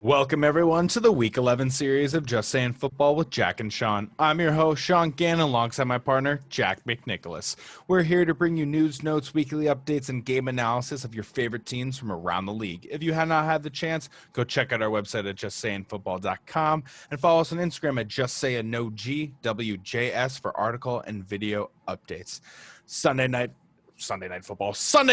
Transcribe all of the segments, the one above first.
Welcome, everyone, to the Week 11 series of Just Saying Football with Jack and Sean. I'm your host, Sean Gannon, alongside my partner, Jack McNicholas. We're here to bring you news, notes, weekly updates, and game analysis of your favorite teams from around the league. If you have not had the chance, go check out our website at justsayingfootball.com and follow us on Instagram at justsayingwjs for article and video updates. Sunday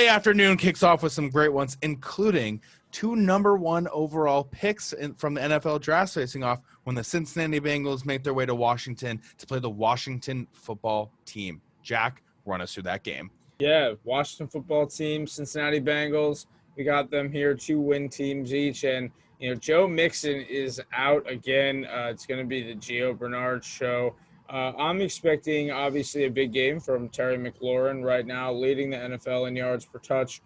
afternoon kicks off with some great ones, including two number one overall picks from the NFL draft facing off when the Cincinnati Bengals make their way to Washington to play the Washington football team. Jack, run us through that game. Yeah, Washington football team, Cincinnati Bengals. We got them here, 2-win teams each. And, Joe Mixon is out again. It's going to be the Gio Bernard show. I'm expecting, obviously, a big game from Terry McLaurin right now, leading the NFL in yards per touch.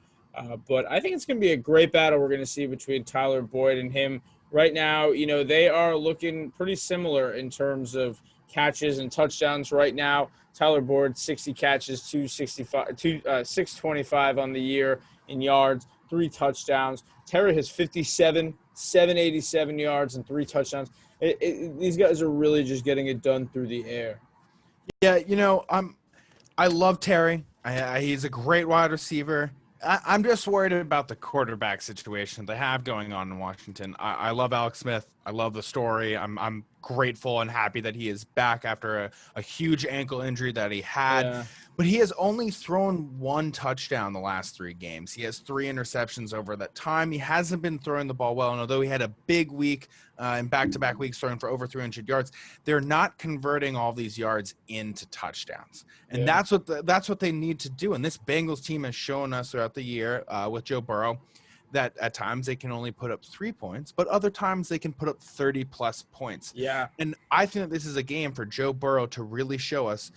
But I think it's going to be a great battle we're going to see between Tyler Boyd and him. Right now, they are looking pretty similar in terms of catches and touchdowns right now. Tyler Boyd, 60 catches, 625 on the year in yards, 3 touchdowns. Terry has 57, 787 yards, and 3 touchdowns. These guys are really just getting it done through the air. Yeah, I love Terry. He's a great wide receiver. I'm just worried about the quarterback situation they have going on in Washington. I love Alex Smith. I love the story. I'm grateful and happy that he is back after a huge ankle injury that he had. Yeah. But he has only thrown 1 touchdown the last 3 games. He has 3 interceptions over that time. He hasn't been throwing the ball well. And although he had a big week in back-to-back weeks throwing for over 300 yards, they're not converting all these yards into touchdowns. And that's what they need to do. And this Bengals team has shown us throughout the year with Joe Burrow that at times they can only put up 3 points, but other times they can put up 30-plus points. Yeah. And I think that this is a game for Joe Burrow to really show us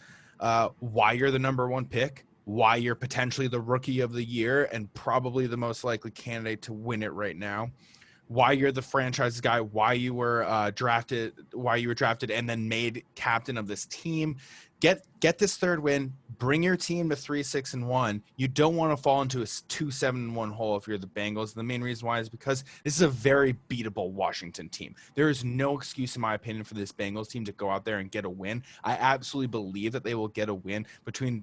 why you're the number 1 pick, why you're potentially the rookie of the year and probably the most likely candidate to win it right now, why you're the franchise guy, why you were drafted and then made captain of this team. Get this 3rd win, bring your team to 3-6-1. You don't want to fall into a 2-7-1 hole if you're the Bengals. The main reason why is because this is a very beatable Washington team. There is no excuse, in my opinion, for this Bengals team to go out there and get a win. I absolutely believe that they will get a win between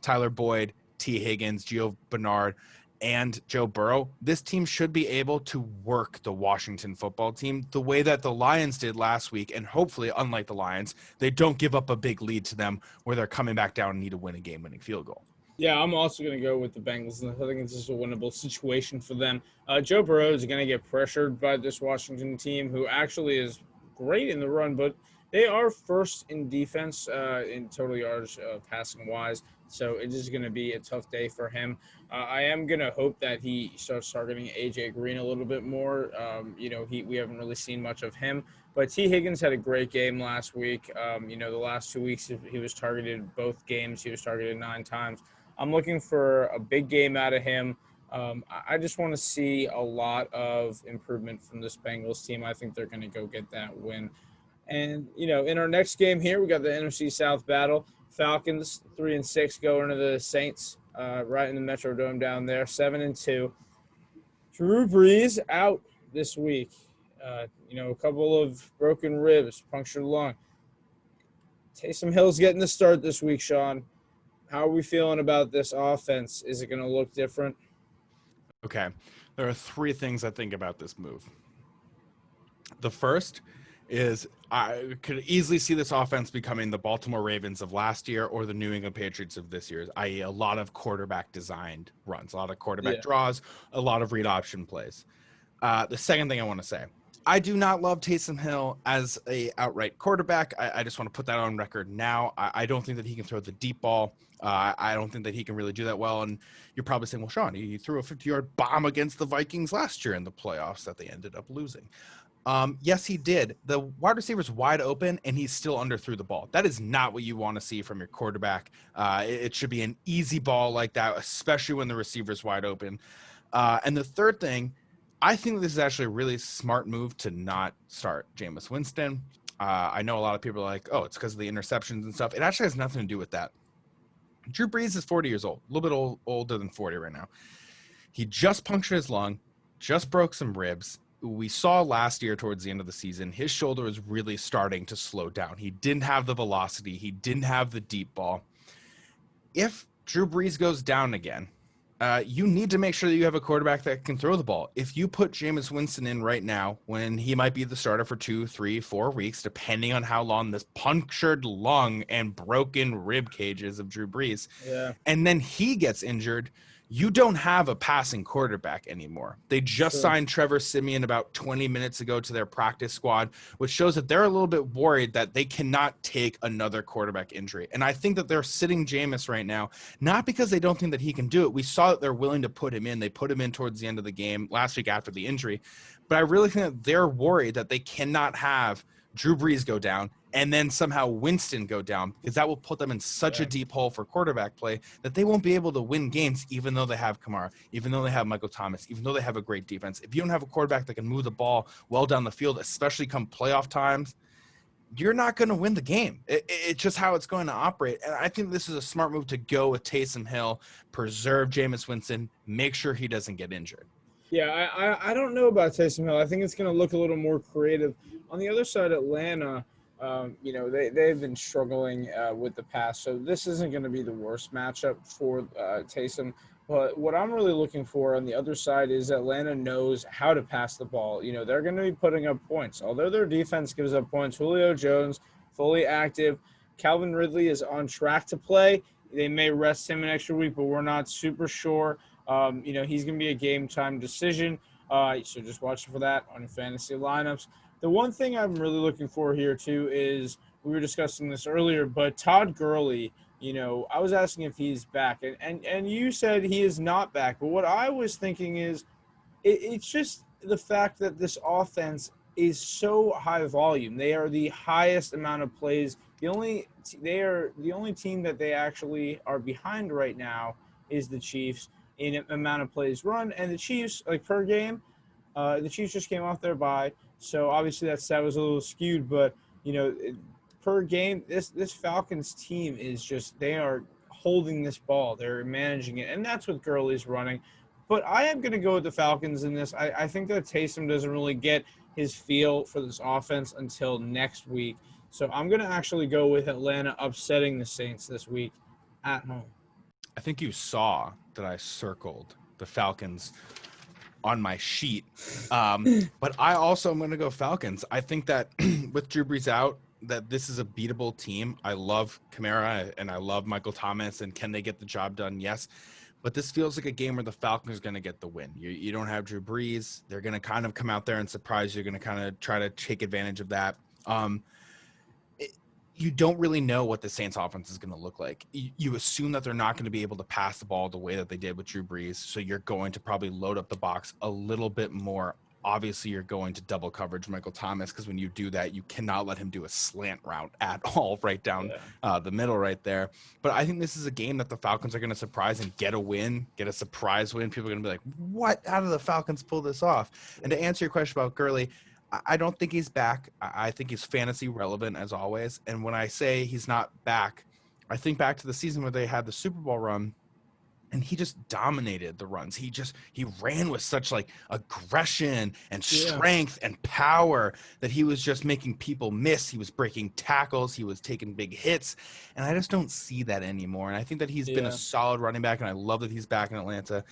Tyler Boyd, T. Higgins, Gio Bernard, and Joe Burrow. This team should be able to work the Washington football team the way that the Lions did last week, and hopefully, unlike the Lions, they don't give up a big lead to them where they're coming back down and need to win a game-winning field goal. Yeah, I'm also going to go with the Bengals. I think it's just a winnable situation for them. Joe Burrow is going to get pressured by this Washington team, who actually is great in the run, but they are first in defense in total yards passing-wise. So it is going to be a tough day for him. I am going to hope that he starts targeting A.J. Green a little bit more. We haven't really seen much of him. But T. Higgins had a great game last week. The last 2 weeks he was targeted both games. He was targeted 9 times. I'm looking for a big game out of him. I just want to see a lot of improvement from this Bengals team. I think they're going to go get that win. And, in our next game here, we got the NFC South battle. Falcons 3-6 going to the Saints right in the Metrodome down there, 7-2. Drew Brees out this week. A couple of broken ribs, punctured lung. Taysom Hill's getting the start this week, Sean. How are we feeling about this offense? Is it going to look different? Okay, there are 3 things I think about this move. The first is I could easily see this offense becoming the Baltimore Ravens of last year or the New England Patriots of this year, i.e. a lot of quarterback designed runs, a lot of quarterback draws, a lot of read option plays. The second thing I want to say, I do not love Taysom Hill as a outright quarterback. I just want to put that on record now. I don't think that he can throw the deep ball. I don't think that he can really do that well. And you're probably saying, well, Sean, he threw a 50-yard bomb against the Vikings last year in the playoffs that they ended up losing. Yes, he did. The wide receiver's wide open, and he still underthrew the ball. That is not what you want to see from your quarterback. It should be an easy ball like that, especially when the receiver's wide open. And the third thing, I think this is actually a really smart move to not start Jameis Winston. I know a lot of people are like, oh, it's because of the interceptions and stuff. It actually has nothing to do with that. Drew Brees is 40 years old, a little bit older than 40 right now. He just punctured his lung, just broke some ribs. we saw last year towards the end of the season, his shoulder was really starting to slow down. He didn't have the velocity. He didn't have the deep ball. If Drew Brees goes down again, you need to make sure that you have a quarterback that can throw the ball. If you put Jameis Winston in right now, when he might be the starter for 2, 3, 4 weeks, depending on how long this punctured lung and broken rib cages of Drew Brees, and then he gets injured, you don't have a passing quarterback anymore. They just signed Trevor Siemian about 20 minutes ago to their practice squad, which shows that they're a little bit worried that they cannot take another quarterback injury. And I think that they're sitting Jameis right now, not because they don't think that he can do it. We saw that they're willing to put him in. They put him in towards the end of the game last week after the injury. But I really think that they're worried that they cannot have Drew Brees go down and then somehow Winston go down, because that will put them in such a deep hole for quarterback play that they won't be able to win games, even though they have Kamara, even though they have Michael Thomas, even though they have a great defense. If you don't have a quarterback that can move the ball well down the field, especially come playoff times, you're not going to win the game. It's just how it's going to operate. And I think this is a smart move to go with Taysom Hill, preserve Jameis Winston, make sure he doesn't get injured. Yeah, I don't know about Taysom Hill. I think it's going to look a little more creative. On the other side, Atlanta, they've been struggling with the pass, so this isn't going to be the worst matchup for Taysom. But what I'm really looking for on the other side is Atlanta knows how to pass the ball. They're going to be putting up points. Although their defense gives up points, Julio Jones, fully active. Calvin Ridley is on track to play. They may rest him an extra week, but we're not super sure. He's going to be a game-time decision, so just watch for that on your fantasy lineups. The one thing I'm really looking for here, too, is we were discussing this earlier, but Todd Gurley, I was asking if he's back, and you said he is not back. But what I was thinking is it's just the fact that this offense is so high volume. They are the highest amount of plays. They are the only team that they actually are behind right now is the Chiefs in amount of plays run, and the Chiefs, like per game, the Chiefs just came off their bye, so obviously that stat was a little skewed, but per game, this Falcons team is just, they are holding this ball, they're managing it, and that's what Gurley's running. But I am going to go with the Falcons in this. I think that Taysom doesn't really get his feel for this offense until next week, so I'm going to actually go with Atlanta upsetting the Saints this week at home. I think you saw that I circled the Falcons on my sheet. But I also am going to go Falcons. I think that with Drew Brees out, that this is a beatable team. I love Kamara and I love Michael Thomas, and can they get the job done? Yes. But this feels like a game where the Falcons are going to get the win. You don't have Drew Brees. They're going to kind of come out there and surprise you. You're going to kind of try to take advantage of that. You don't really know what the Saints offense is going to look like. You assume that they're not going to be able to pass the ball the way that they did with Drew Brees. So you're going to probably load up the box a little bit more. Obviously, you're going to double coverage Michael Thomas, because when you do that, you cannot let him do a slant route at all right down the middle right there. But I think this is a game that the Falcons are going to surprise and get a win, get a surprise win. People are going to be like, what? How do the Falcons pull this off? And to answer your question about Gurley, I don't think he's back. I think he's fantasy relevant as always. And when I say he's not back, I think back to the season where they had the Super Bowl run, and he just dominated the runs. He ran with such like aggression and strength and power that he was just making people miss. He was breaking tackles. He was taking big hits. And I just don't see that anymore. And I think that he's been a solid running back. And I love that he's back in Atlanta,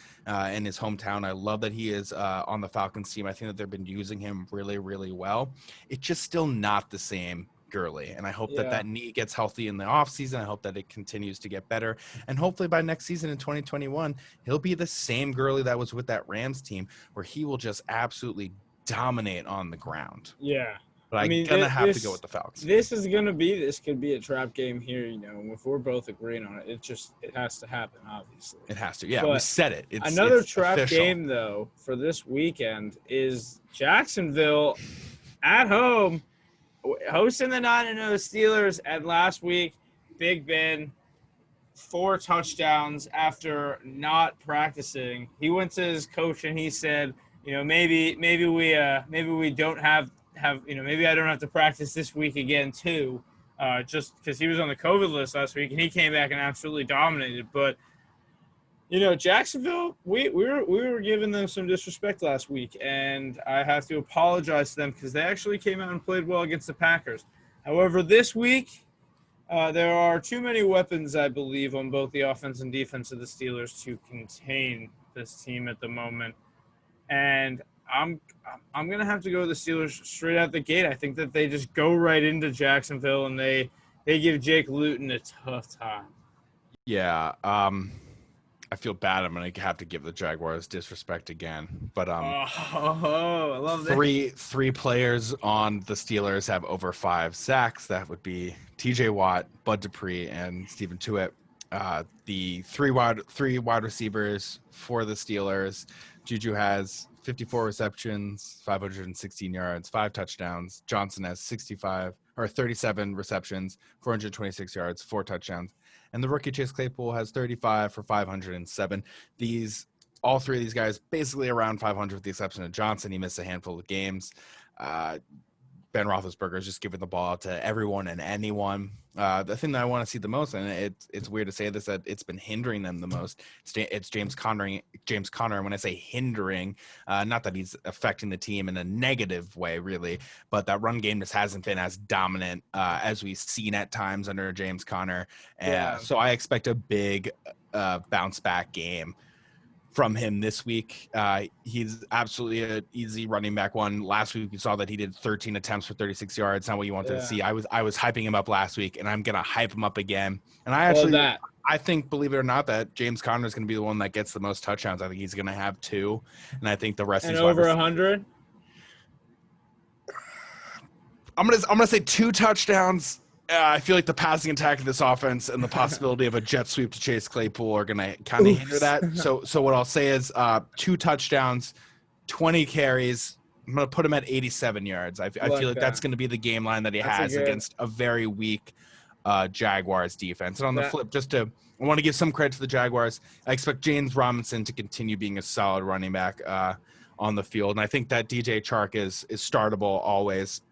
in his hometown. I love that he is on the Falcons team. I think that they've been using him really, really well. It's just still not the same Gurley, and I hope that knee gets healthy in the offseason. I hope that it continues to get better, and hopefully by next season in 2021 he'll be the same Gurley that was with that Rams team, where he will just absolutely dominate on the ground. But I'm gonna have to go with the Falcons. This could be a trap game here, if we're both agreeing on it. It has to happen, obviously. It has to. We said it. It's trap official. game though for this weekend is Jacksonville at home, hosting the 9-0 Steelers. And last week, Big Ben, 4 touchdowns after not practicing. He went to his coach and he said, maybe we don't have maybe I don't have to practice this week again too, just because he was on the COVID list last week and he came back and absolutely dominated. But Jacksonville, we were giving them some disrespect last week, and I have to apologize to them because they actually came out and played well against the Packers. However, this week there are too many weapons, I believe, on both the offense and defense of the Steelers to contain this team at the moment, and I'm I'm gonna have to go with the Steelers straight out the gate. I think that they just go right into Jacksonville and they give Jake Luton a tough time. Yeah, I feel bad. I'm gonna have to give the Jaguars disrespect again, but I love that. three players on the Steelers have over 5 sacks. That would be T.J. Watt, Bud Dupree, and Stephen Tuitt. The three wide receivers for the Steelers. Juju has 54 receptions, 516 yards, 5 touchdowns. Johnson has 37 receptions, 426 yards, 4 touchdowns. And the rookie Chase Claypool has 35 for 507. All three of these guys basically around 500 with the exception of Johnson. He missed a handful of games. Ben Roethlisberger is just giving the ball to everyone and anyone. The thing that I want to see the most, and it's weird to say this, that it's been hindering them the most. It's James Conner. And when I say hindering, not that he's affecting the team in a negative way, really, but that run game just hasn't been as dominant as we've seen at times under James Conner. Yeah. So I expect a big bounce back game from him this week. He's absolutely an easy running back one. Last week we saw that he did 13 attempts for 36 yards. Not what you wanted to see. I was hyping him up last week, and I'm gonna hype him up again. And I think, believe it or not, that James Conner is gonna be the one that gets the most touchdowns. I think he's gonna have 2, and I think the rest and is over 100. I'm gonna say 2 touchdowns. I feel like the passing attack of this offense and the possibility of a jet sweep to Chase Claypool are going to kind of hinder that. So what I'll say is 2 touchdowns, 20 carries. I'm going to put him at 87 yards. I feel like that's going to be the game line that he has against a very weak Jaguars defense. And on the flip, I want to give some credit to the Jaguars. I expect James Robinson to continue being a solid running back on the field. And I think that DJ Chark is startable always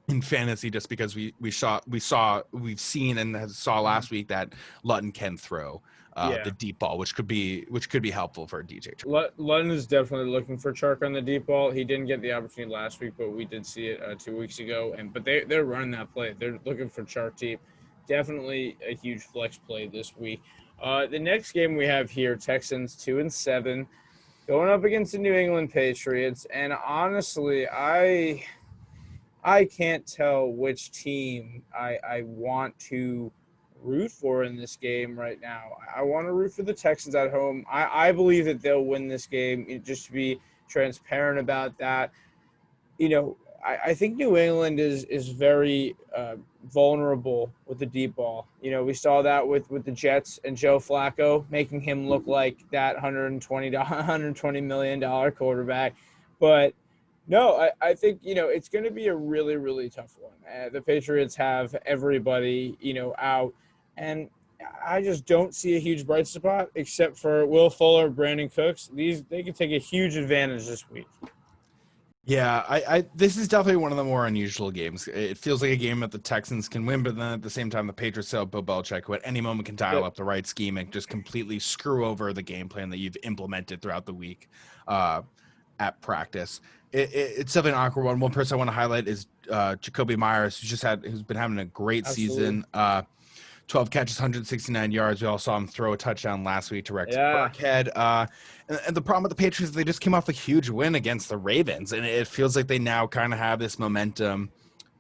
in fantasy, just because we've seen and saw last week that Lutton can throw the deep ball, which could be helpful for DJ Chark. Lutton is definitely looking for Chark on the deep ball. He didn't get the opportunity last week, but we did see it 2 weeks ago. But they're running that play. They're looking for Chark deep. Definitely a huge flex play this week. The next game we have here, Texans 2-7, going up against the New England Patriots. And honestly, I can't tell which team I want to root for in this game right now. I want to root for the Texans at home. I believe that they'll win this game, just to be transparent about that. I think New England is very vulnerable with the deep ball. We saw that with the Jets and Joe Flacco, making him look like that $120 million quarterback. But no, I think, it's going to be a really, really tough one. The Patriots have everybody, out. And I just don't see a huge bright spot except for Will Fuller, Brandon Cooks. They can take a huge advantage this week. Yeah, this is definitely one of the more unusual games. It feels like a game that the Texans can win, but then at the same time, the Patriots have Bill Belichick, who at any moment can dial up the right scheme and just completely screw over the game plan that you've implemented throughout the week at practice. It's definitely an awkward one. One person I want to highlight is Jacoby Myers, who's been having a great season. 12 catches, 169 yards. We all saw him throw a touchdown last week to Rex Burkhead. And the problem with the Patriots is they just came off a huge win against the Ravens, and it feels like they now kind of have this momentum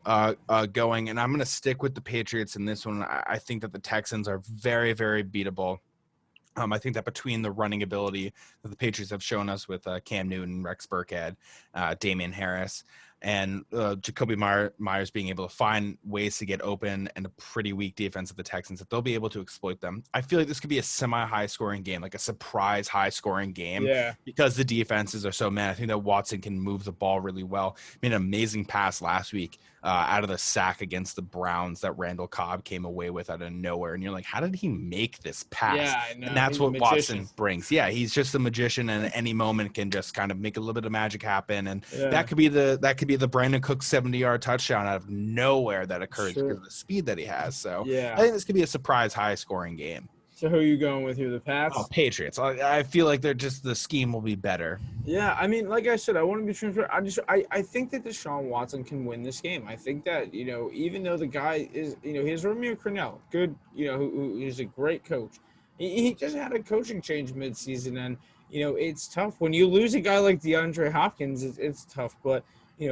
going. And I'm going to stick with the Patriots in this one. I think that the Texans are very, very beatable. I think that between the running ability that the Patriots have shown us with Cam Newton, Rex Burkhead, Damian Harris, and Jacoby Myers being able to find ways to get open, and a pretty weak defense of the Texans, that they'll be able to exploit them. I feel like this could be a semi-high scoring game, like a surprise high scoring game, because the defenses are so mad. I think that Watson can move the ball really well. Made an amazing pass last week out of the sack against the Browns that Randall Cobb came away with out of nowhere. And you're like, how did he make this pass? Yeah, I know. And that's what Watson brings. Yeah, he's just a magician, and at any moment can just kind of make a little bit of magic happen. And that could be the Brandon Cook 70-yard touchdown out of nowhere that occurs because of the speed that he has. So I think this could be a surprise high-scoring game. So who are you going with here? The Oh, Pats? Patriots. I feel like they're just the scheme will be better. Yeah, I mean, like I said, I want to be transparent. I think that Deshaun Watson can win this game. I think that, even though the guy is, he has Romeo Crennel, good, who is a great coach. He just had a coaching change midseason, and it's tough when you lose a guy like DeAndre Hopkins. It's tough, but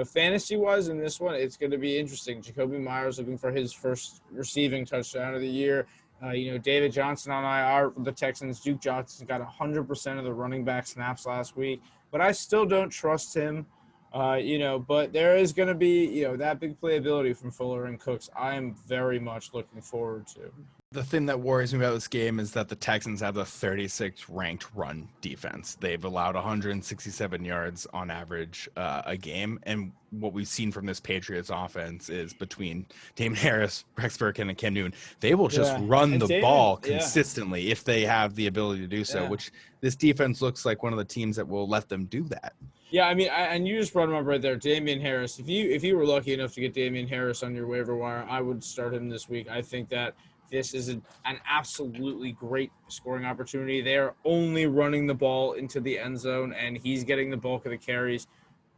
fantasy wise in this one, it's going to be interesting. Jacoby Myers looking for his first receiving touchdown of the year. David Johnson on IR for the Texans. Duke Johnson got 100% of the running back snaps last week, but I still don't trust him. But there is going to be, that big playability from Fuller and Cooks. I am very much looking forward to. The thing that worries me about this game is that the Texans have the 36th ranked run defense. They've allowed 167 yards on average a game. And what we've seen from this Patriots offense is between Damon Harris, Rex Burkhead, and Cam Newton, they will just run And the Damon, ball consistently if they have the ability to do so, which this defense looks like one of the teams that will let them do that. Yeah, I mean, and you just brought him up right there, Damian Harris. If you were lucky enough to get Damian Harris on your waiver wire, I would start him this week. I think that this is an absolutely great scoring opportunity. They are only running the ball into the end zone, and he's getting the bulk of the carries.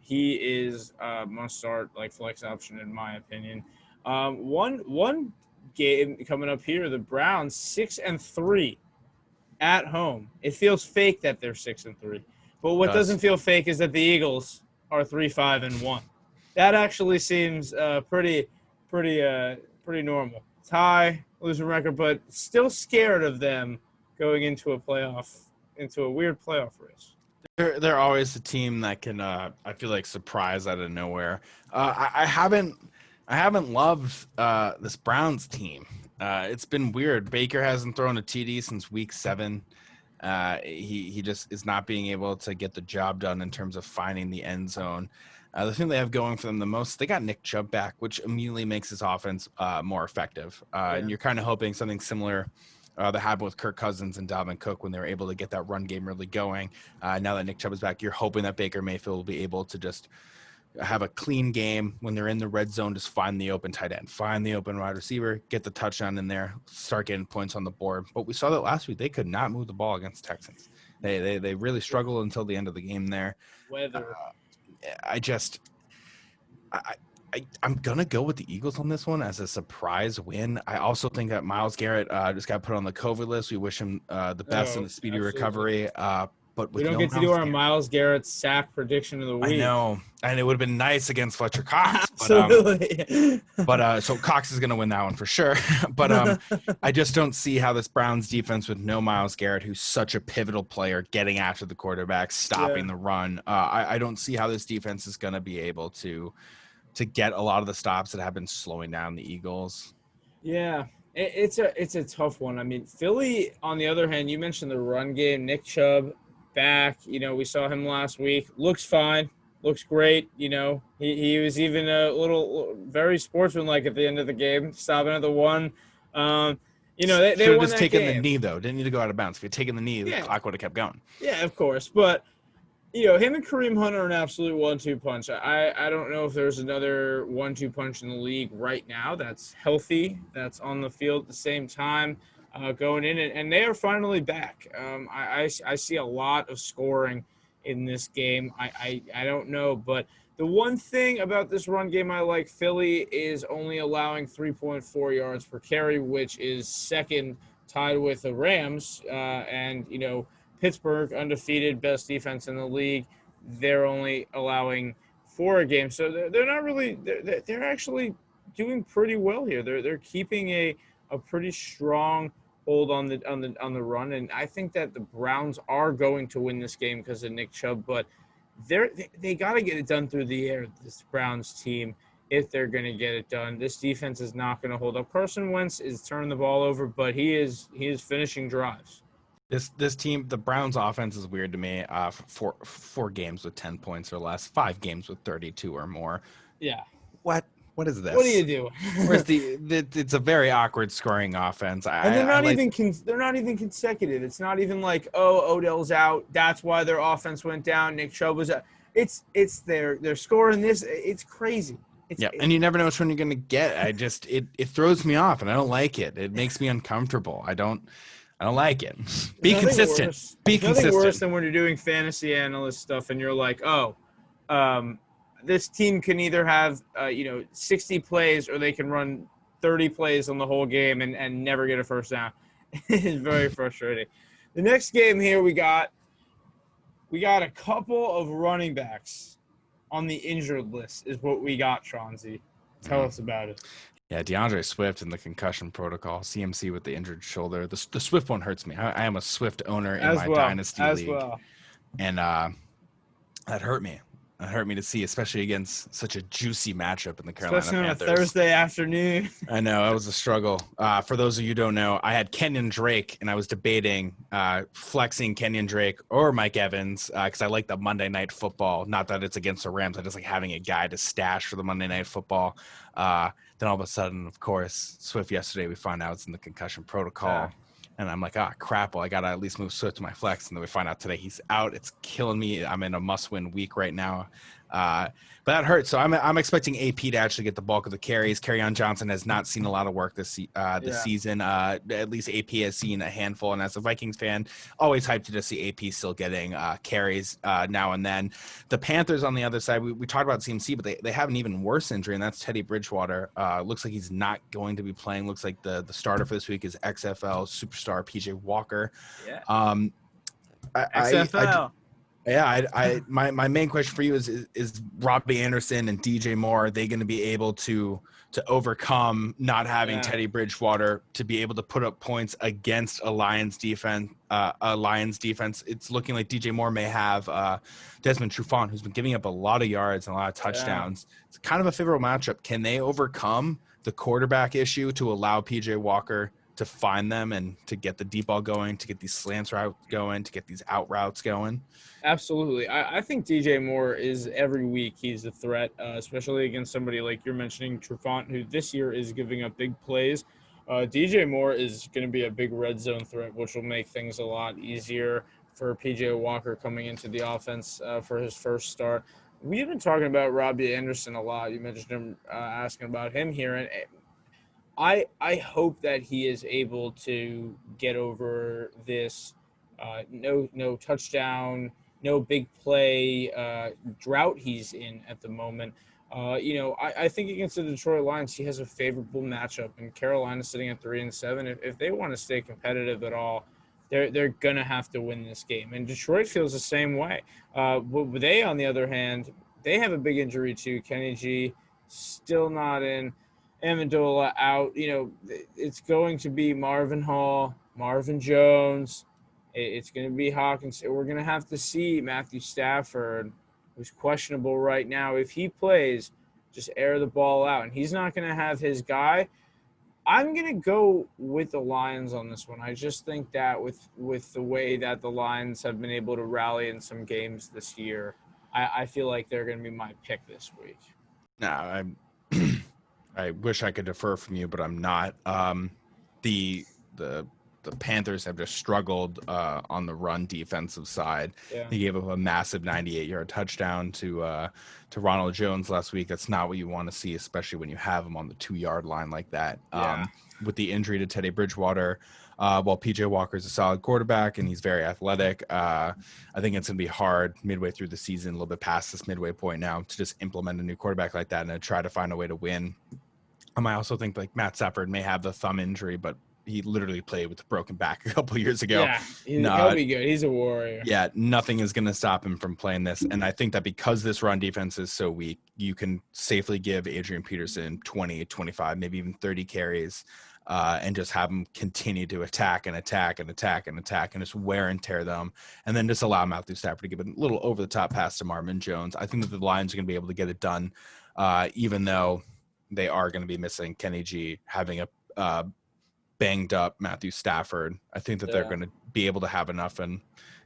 He is must start like flex option in my opinion. One game coming up here, the Browns 6-3 at home. It feels fake that they're 6-3. But what doesn't feel fake is that the Eagles are 3-5-1. That actually seems pretty normal. It's high losing record, but still scared of them going into a weird playoff race. They're always a team that can I feel like surprise out of nowhere. I haven't loved this Browns team. It's been weird. Baker hasn't thrown a TD since week 7. He just is not being able to get the job done in terms of finding the end zone. The thing they have going for them the most, they got Nick Chubb back, which immediately makes his offense more effective. And you're kind of hoping something similar that happened with Kirk Cousins and Dalvin Cook when they were able to get that run game really going. Now that Nick Chubb is back, you're hoping that Baker Mayfield will be able to just have a clean game when they're in the red zone. Just find the open tight end, find the open wide receiver, get the touchdown in there, start getting points on the board. But we saw that last week. They could not move the ball against Texans. They really struggled until the end of the game there. Weather. I'm going to go with the Eagles on this one as a surprise win. I also think that Myles Garrett just got put on the COVID list. We wish him the best in a speedy recovery. But we don't get to do our Myles Garrett sack prediction of the week. I know, and it would have been nice against Fletcher Cox. Absolutely. So Cox is going to win that one for sure. But I just don't see how this Browns defense with no Myles Garrett, who's such a pivotal player, getting after the quarterback, stopping the run. I don't see how this defense is going to be able to get a lot of the stops that have been slowing down the Eagles. Yeah. It's a tough one. I mean, Philly, on the other hand, you mentioned the run game. Nick Chubb back. We saw him last week. Looks fine. Looks great. He was even a little very sportsmanlike at the end of the game, stopping at the one. They should have won just taken the knee though. Didn't need to go out of bounds. If you'd taken the knee, the clock would have kept going. Yeah, of course. But him and Kareem Hunt are an absolute 1-2 punch. I don't know if there's another 1-2 punch in the league right now that's healthy, that's on the field at the same time. Going in, and they are finally back. I see a lot of scoring in this game. I don't know, but the one thing about this run game I like, Philly is only allowing 3.4 yards per carry, which is second, tied with the Rams. And Pittsburgh, undefeated, best defense in the league. They're only allowing 4 a game, so they're not really. They're actually doing pretty well here. They're keeping a pretty strong hold on the run, and I think that the Browns are going to win this game because of Nick Chubb, but they got to get it done through the air, this Browns team, if they're going to get it done. This defense is not going to hold up. Carson Wentz is turning the ball over, but he is finishing drives. This team, the Browns offense is weird to me. Four games with 10 points or less, 5 games with 32 or more. Yeah. What is this? What are you doing? Where's it's a very awkward scoring offense. And they're not even consecutive. It's not even like, Odell's out, that's why their offense went down. Nick Chubb was out. It's they're scoring this. It's crazy. And you never know which one you're gonna get. It throws me off, and I don't like it. It makes me uncomfortable. I don't like it. There's Be nothing consistent. worse. Be There's nothing consistent. worse than when you're doing fantasy analyst stuff and you're like, oh, um, this team can either have 60 plays or they can run 30 plays on the whole game and never get a first down. It's very frustrating. The next game here we got a couple of running backs on the injured list is what we got, Chauncey. Tell us about it. Yeah, DeAndre Swift in the concussion protocol, CMC with the injured shoulder. The Swift one hurts me. I am a Swift owner in my dynasty league, and that hurt me. It hurt me to see, especially against such a juicy matchup in the Carolina Especially on Panthers. a Thursday afternoon. I know, it was a struggle. For those of you who don't know, I had Kenyon Drake, and I was debating flexing Kenyon Drake or Mike Evans because I like the Monday Night Football. Not that it's against the Rams. I just like having a guy to stash for the Monday Night Football. Then all of a sudden, of course, Swift yesterday, we find out it's in the concussion protocol. Yeah. And I'm like, crap. Well, I got to at least move Swift to my flex. And then we find out today he's out. It's killing me. I'm in a must-win week right now. But that hurts. So I'm expecting AP to actually get the bulk of the carries. Kerryon Johnson has not seen a lot of work this season. At least AP has seen a handful. And as a Vikings fan, always hyped to see AP still getting carries now and then. The Panthers on the other side, we talked about CMC, but they have an even worse injury, and that's Teddy Bridgewater. Looks like he's not going to be playing. Looks like the starter for this week is XFL superstar PJ Walker. Yeah. XFL. My main question for you is Robbie Anderson and DJ Moore, are they going to be able to overcome not having Teddy Bridgewater to be able to put up points against a Lions defense? It's looking like DJ Moore may have Desmond Trufant, who's been giving up a lot of yards and a lot of touchdowns. Yeah. It's kind of a favorable matchup. Can they overcome the quarterback issue to allow PJ Walker to find them and to get the deep ball going, to get these slants routes going, to get these out routes going? Absolutely. I think DJ Moore is every week he's a threat, especially against somebody like you're mentioning, Trufant, who this year is giving up big plays. DJ Moore is going to be a big red zone threat, which will make things a lot easier for PJ Walker coming into the offense for his first start. We've been talking about Robbie Anderson a lot. You mentioned him asking about him here, and I hope that he is able to get over this no touchdown, no big play drought he's in at the moment. I think against the Detroit Lions, he has a favorable matchup, and Carolina's sitting at 3-7. If they want to stay competitive at all, they're gonna have to win this game. And Detroit feels the same way. But they, on the other hand, they have a big injury too. Kenny G still not in. Amendola out. It's going to be Marvin Hall, Marvin Jones. It's going to be Hawkins. We're going to have to see Matthew Stafford, who's questionable right now. If he plays, just air the ball out. And he's not going to have his guy. I'm going to go with the Lions on this one. I just think that with the way that the Lions have been able to rally in some games this year, I feel like they're going to be my pick this week. No, I wish I could defer from you, but I'm not. The Panthers have just struggled on the run defensive side. Yeah. They gave up a massive 98-yard touchdown to Ronald Jones last week. That's not what you want to see, especially when you have him on the 2-yard line like that. Yeah. With the injury to Teddy Bridgewater, while PJ Walker is a solid quarterback and he's very athletic, I think it's going to be hard midway through the season, a little bit past this midway point now, to just implement a new quarterback like that and try to find a way to win. I also think like Matt Stafford may have the thumb injury, but he literally played with a broken back a couple of years ago. Yeah, he'll be good. He's a warrior. Yeah, nothing is going to stop him from playing this. And I think that because this run defense is so weak, you can safely give Adrian Peterson 20, 25, maybe even 30 carries and just have him continue to attack and just wear and tear them. And then just allow Matthew Stafford to give a little over-the-top pass to Marvin Jones. I think that the Lions are going to be able to get it done, even though they are going to be missing Kenny G, having a banged up Matthew Stafford. I think that they're going to be able to have enough and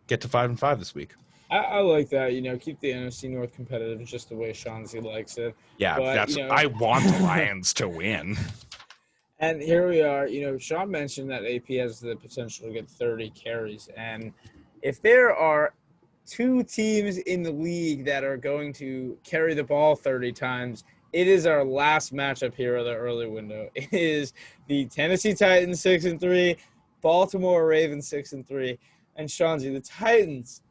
get to 5-5 this week. I like that. Keep the NFC North competitive just the way Chauncey likes it. Yeah, but, I want the Lions to win. And here we are. Sean mentioned that AP has the potential to get 30 carries. And if there are two teams in the league that are going to carry the ball 30 times, it is our last matchup here of the early window. It is the Tennessee Titans 6-3, Baltimore Ravens 6-3, and Shanzi, the Titans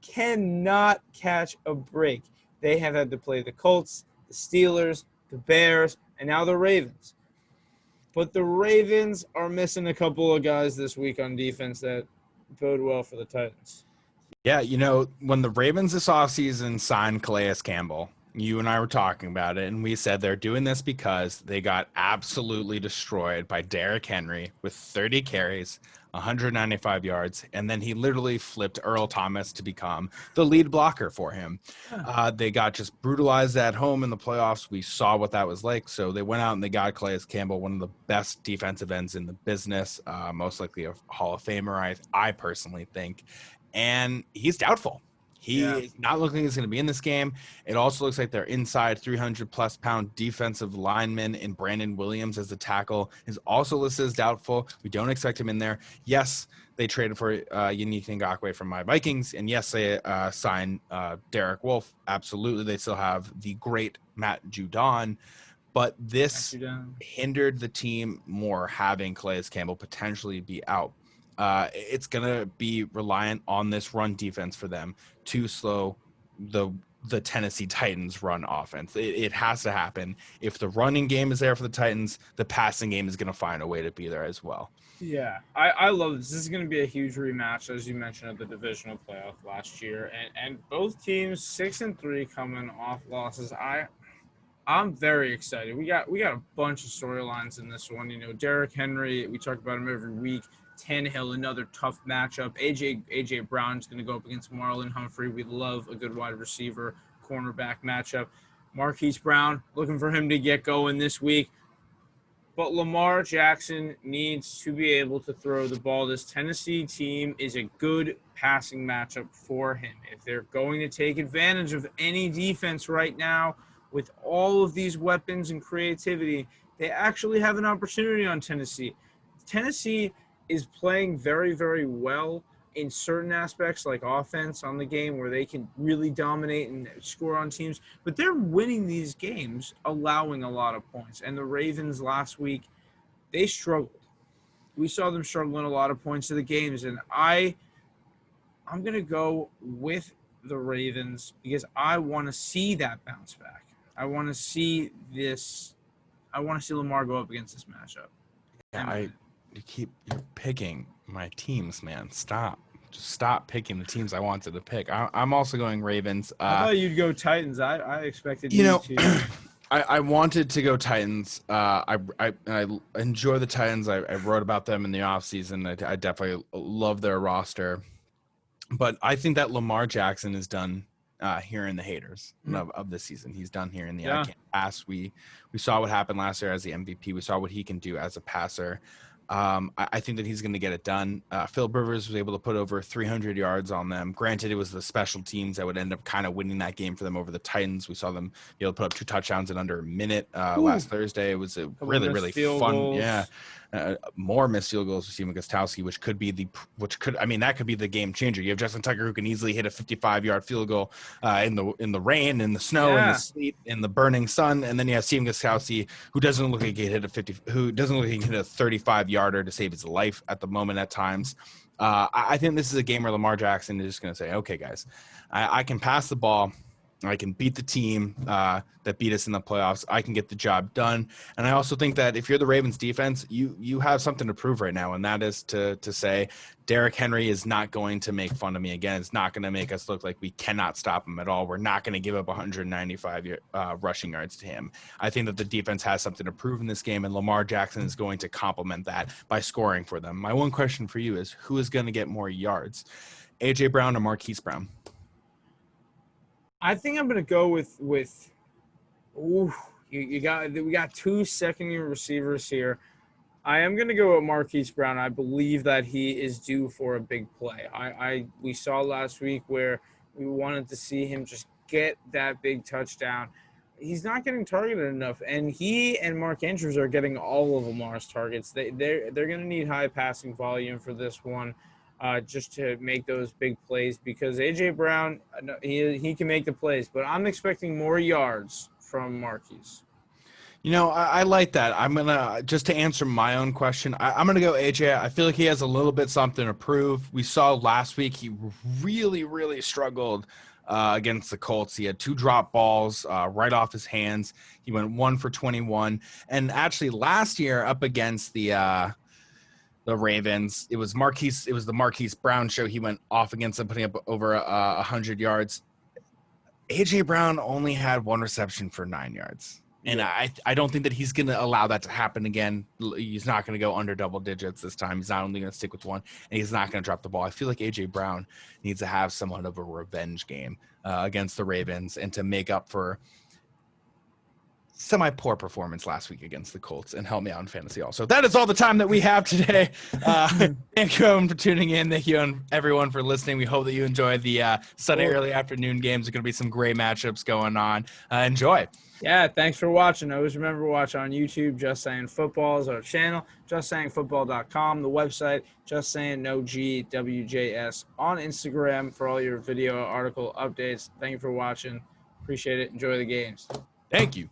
cannot catch a break. They have had to play the Colts, the Steelers, the Bears, and now the Ravens. But the Ravens are missing a couple of guys this week on defense that bode well for the Titans. Yeah, when the Ravens this offseason signed Calais Campbell, you and I were talking about it, and we said they're doing this because they got absolutely destroyed by Derrick Henry with 30 carries, 195 yards, and then he literally flipped Earl Thomas to become the lead blocker for him. They got just brutalized at home in the playoffs. We saw what that was like, so they went out and they got Calais Campbell, one of the best defensive ends in the business, most likely a Hall of Famer, I personally think. And he's doubtful. He's not looking like he's going to be in this game. It also looks like their inside 300-plus pound defensive lineman in Brandon Williams as the tackle is also listed as doubtful. We don't expect him in there. Yes, they traded for Yannick Ngakoue from my Vikings, and yes, they signed Derek Wolfe. Absolutely, they still have the great Matt Judon, but this hindered the team more having Calais Campbell potentially be out. It's going to be reliant on this run defense for them to slow the Tennessee Titans run offense. It has to happen. If the running game is there for the Titans, the passing game is going to find a way to be there as well. Yeah, I love this. This is going to be a huge rematch, as you mentioned, at the divisional playoff last year. And both teams 6-3 coming off losses. I'm very excited. We got a bunch of storylines in this one. Derrick Henry, we talk about him every week. Tannehill, another tough matchup. AJ Brown's going to go up against Marlon Humphrey. We love a good wide receiver, cornerback matchup. Marquise Brown, looking for him to get going this week. But Lamar Jackson needs to be able to throw the ball. This Tennessee team is a good passing matchup for him. If they're going to take advantage of any defense right now with all of these weapons and creativity, they actually have an opportunity on Tennessee. Tennessee is playing very, very well in certain aspects like offense on the game where they can really dominate and score on teams, but they're winning these games, allowing a lot of points. And the Ravens last week, they struggled. We saw them struggling a lot of points to the games, and I'm going to go with the Ravens because I want to see that bounce back. I want to see this. I want to see Lamar go up against this matchup. Yeah, you're picking my teams, man. Just stop picking the teams I wanted to pick. I'm also going Ravens. I thought you'd go Titans. I expected you to. I wanted to go Titans. I enjoy the Titans. I wrote about them in the offseason. I definitely love their roster. But I think that Lamar Jackson is done here in the haters of this season. He's done here in the I can't pass. We saw what happened last year as the MVP. We saw what he can do as a passer. I think that he's going to get it done. Philip Rivers was able to put over 300 yards on them. Granted, it was the special teams that would end up kind of winning that game for them over the Titans. We saw them be able to put up 2 touchdowns in under a minute last Thursday. It was a really, really fun. Goals. Yeah. More missed field goals for Steven Gostkowski, that could be the game changer. You have Justin Tucker who can easily hit a 55-yard field goal in the rain, in the snow, in the sleet, in the burning sun, and then you have Steven Gostkowski who doesn't look like he hit a 35-yarder to save his life at the moment at times. I think this is a game where Lamar Jackson is just going to say, okay, guys, I can pass the ball. I can beat the team that beat us in the playoffs. I can get the job done. And I also think that if you're the Ravens defense, you have something to prove right now, and that is to say Derrick Henry is not going to make fun of me again. It's not going to make us look like we cannot stop him at all. We're not going to give up 195 rushing yards to him. I think that the defense has something to prove in this game, and Lamar Jackson is going to complement that by scoring for them. My one question for you is, who is going to get more yards, A.J. Brown or Marquise Brown? I think I'm going to go with we got 2 second-year receivers here. I am going to go with Marquise Brown. I believe that he is due for a big play. We saw last week where we wanted to see him just get that big touchdown. He's not getting targeted enough, and he and Mark Andrews are getting all of Lamar's targets. They're going to need high passing volume for this one. Just to make those big plays, because A.J. Brown, he can make the plays, but I'm expecting more yards from Marquise. I like that. I'm gonna just to answer my own question. I'm gonna go AJ. I feel like he has a little bit something to prove. We saw last week he really, really struggled against the Colts. He had 2 drop balls right off his hands. He went 1 for 21, and actually last year up against the Ravens, it was Marquise. It was the Marquise Brown show. He went off against them, putting up over 100 yards. AJ Brown only had 1 reception for 9 yards. And Yeah. I don't think that he's going to allow that to happen again. He's not going to go under double digits this time. He's not only going to stick with 1, and he's not going to drop the ball. I feel like A.J. Brown needs to have somewhat of a revenge game against the Ravens and to make up for semi-poor performance last week against the Colts and help me out in fantasy also. That is all the time that we have today. Thank you everyone for tuning in. Thank you everyone for listening. We hope that you enjoyed the Sunday early afternoon games. There's going to be some great matchups going on. Enjoy. Yeah, thanks for watching. Always remember to watch on YouTube. Just Saying Football is our channel. JustSayingFootball.com, the website. Just Saying No G WJS on Instagram for all your video article updates. Thank you for watching. Appreciate it. Enjoy the games. Thank you.